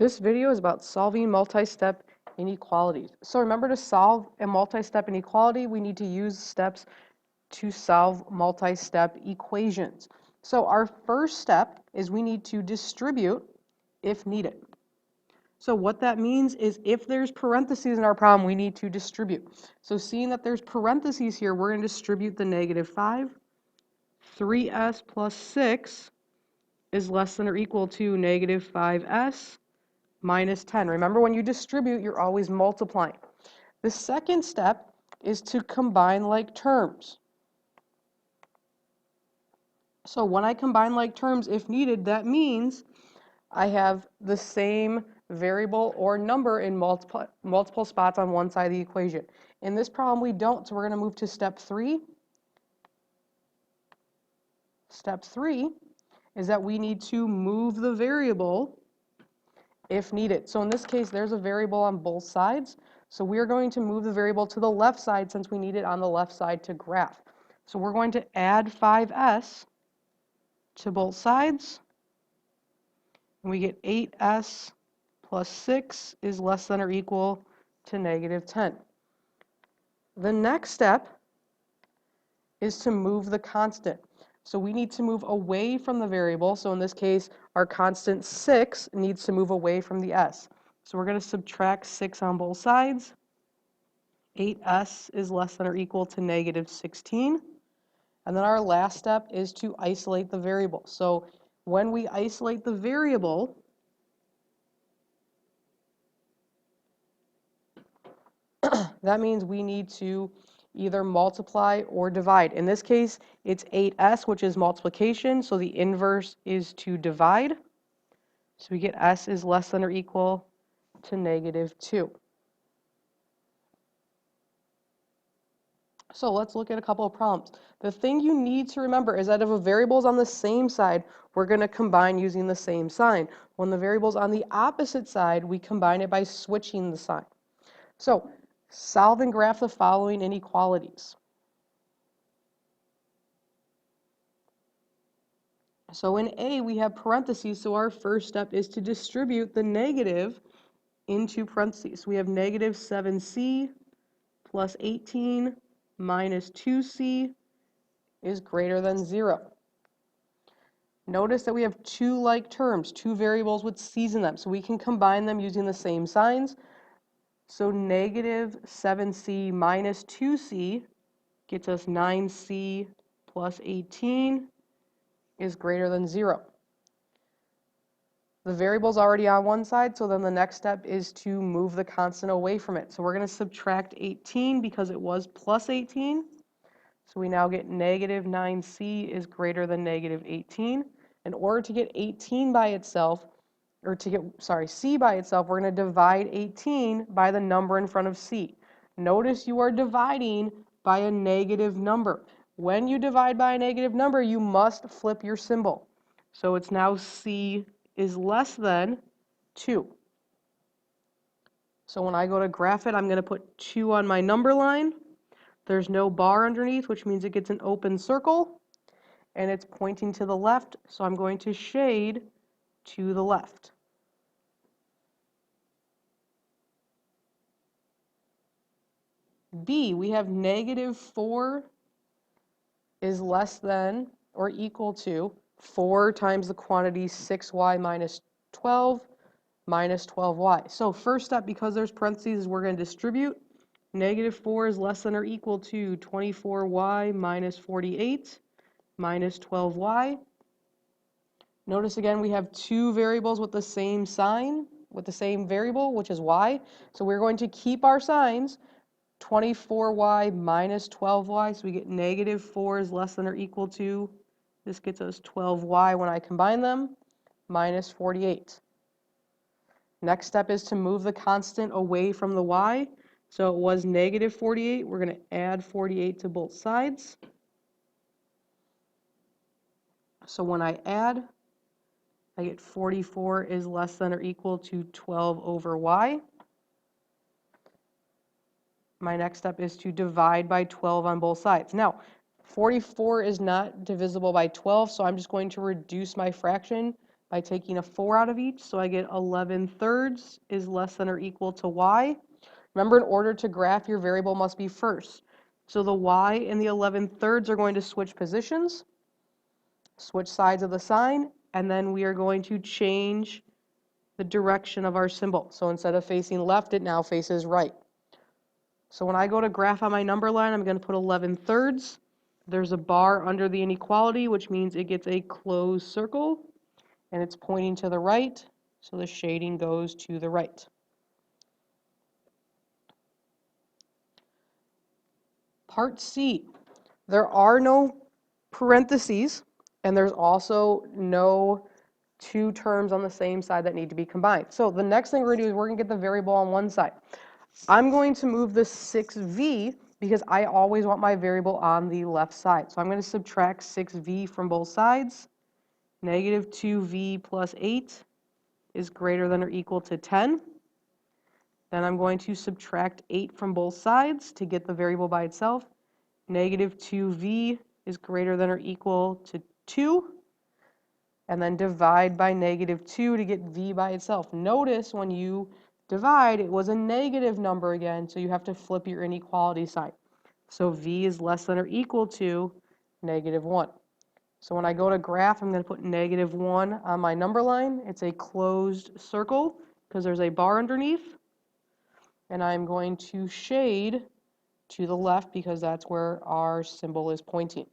This video is about solving multi-step inequalities. So remember, to solve a multi-step inequality, we need to use steps to solve multi-step equations. So our first step is we need to distribute if needed. So what that means is if there's parentheses in our problem, we need to distribute. So seeing that there's parentheses here, we're going to distribute the -5. 3s plus 6 is less than or equal to -5s minus 10. Remember, when you distribute, you're always multiplying. The second step is to combine like terms. So when I combine like terms, if needed, that means I have the same variable or number in multiple spots on one side of the equation. In this problem, we don't, so we're going to move to step 3. Step 3 is that we need to move the variable if needed. So in this case, there's a variable on both sides. So we are going to move the variable to the left side since we need it on the left side to graph. So we're going to add 5s to both sides, and we get 8s plus 6 is less than or equal to -10. The next step is to move the constant. So we need to move away from the variable. So in this case, our constant 6 needs to move away from the s. So we're going to subtract 6 on both sides. 8s is less than or equal to -16. And then our last step is to isolate the variable. So when we isolate the variable, that means we need to either multiply or divide. In this case, it's 8s, which is multiplication, so the inverse is to divide. So we get s is less than or equal to -2. So let's look at a couple of problems. The thing you need to remember is that if a variable is on the same side, we're going to combine using the same sign. When the variable is on the opposite side, we combine it by switching the sign. So solve and graph the following inequalities. So in A, we have parentheses, so our first step is to distribute the negative into parentheses. We have -7c plus 18 minus 2c is greater than 0. Notice that we have two like terms, two variables with c's in them, so we can combine them using the same signs. So -7c minus 2c gets us 9c plus 18 is greater than 0. The variable's already on one side, so then the next step is to move the constant away from it. So we're going to subtract 18 because it was plus 18. So we now get -9c is greater than -18. In order to get 18 by itself, or to get, c by itself, we're going to divide 18 by the number in front of c. Notice you are dividing by a negative number. When you divide by a negative number, you must flip your symbol. So it's now c is less than 2. So when I go to graph it, I'm going to put 2 on my number line. There's no bar underneath, which means it gets an open circle, and it's pointing to the left, so I'm going to shade to the left. B, we have -4 is less than or equal to 4 times the quantity 6y minus 12 minus 12y. So first step, because there's parentheses, we're going to distribute. -4 is less than or equal to 24y minus 48 minus 12y. Notice again we have two variables with the same sign, with the same variable, which is y. So we're going to keep our signs. 24y minus 12y, so we get -4 is less than or equal to, this gets us 12y when I combine them, minus 48. Next step is to move the constant away from the y. So it was -48, we're going to add 48 to both sides. So when I add, I get 44 is less than or equal to 12 over y. My next step is to divide by 12 on both sides. Now, 44 is not divisible by 12, so I'm just going to reduce my fraction by taking a 4 out of each, so I get 11/3 is less than or equal to y. Remember, in order to graph, your variable must be first. So the y and the 11/3 are going to switch positions, switch sides of the sign, and then we are going to change the direction of our symbol. So instead of facing left, it now faces right. So when I go to graph on my number line, I'm going to put 11/3. There's a bar under the inequality, which means it gets a closed circle, and it's pointing to the right, so the shading goes to the right. Part C, there are no parentheses, and there's also no two terms on the same side that need to be combined. So the next thing we're going to do is we're going to get the variable on one side. I'm going to move the 6v because I always want my variable on the left side. So I'm going to subtract 6v from both sides. Negative 2v plus 8 is greater than or equal to 10. Then I'm going to subtract 8 from both sides to get the variable by itself. Negative 2v is greater than or equal to 2. And then divide by negative 2 to get v by itself. Notice when you divide, it was a negative number again, so you have to flip your inequality sign. So v is less than or equal to negative 1. So when I go to graph, I'm going to put negative 1 on my number line. It's a closed circle because there's a bar underneath. And I'm going to shade to the left because that's where our symbol is pointing.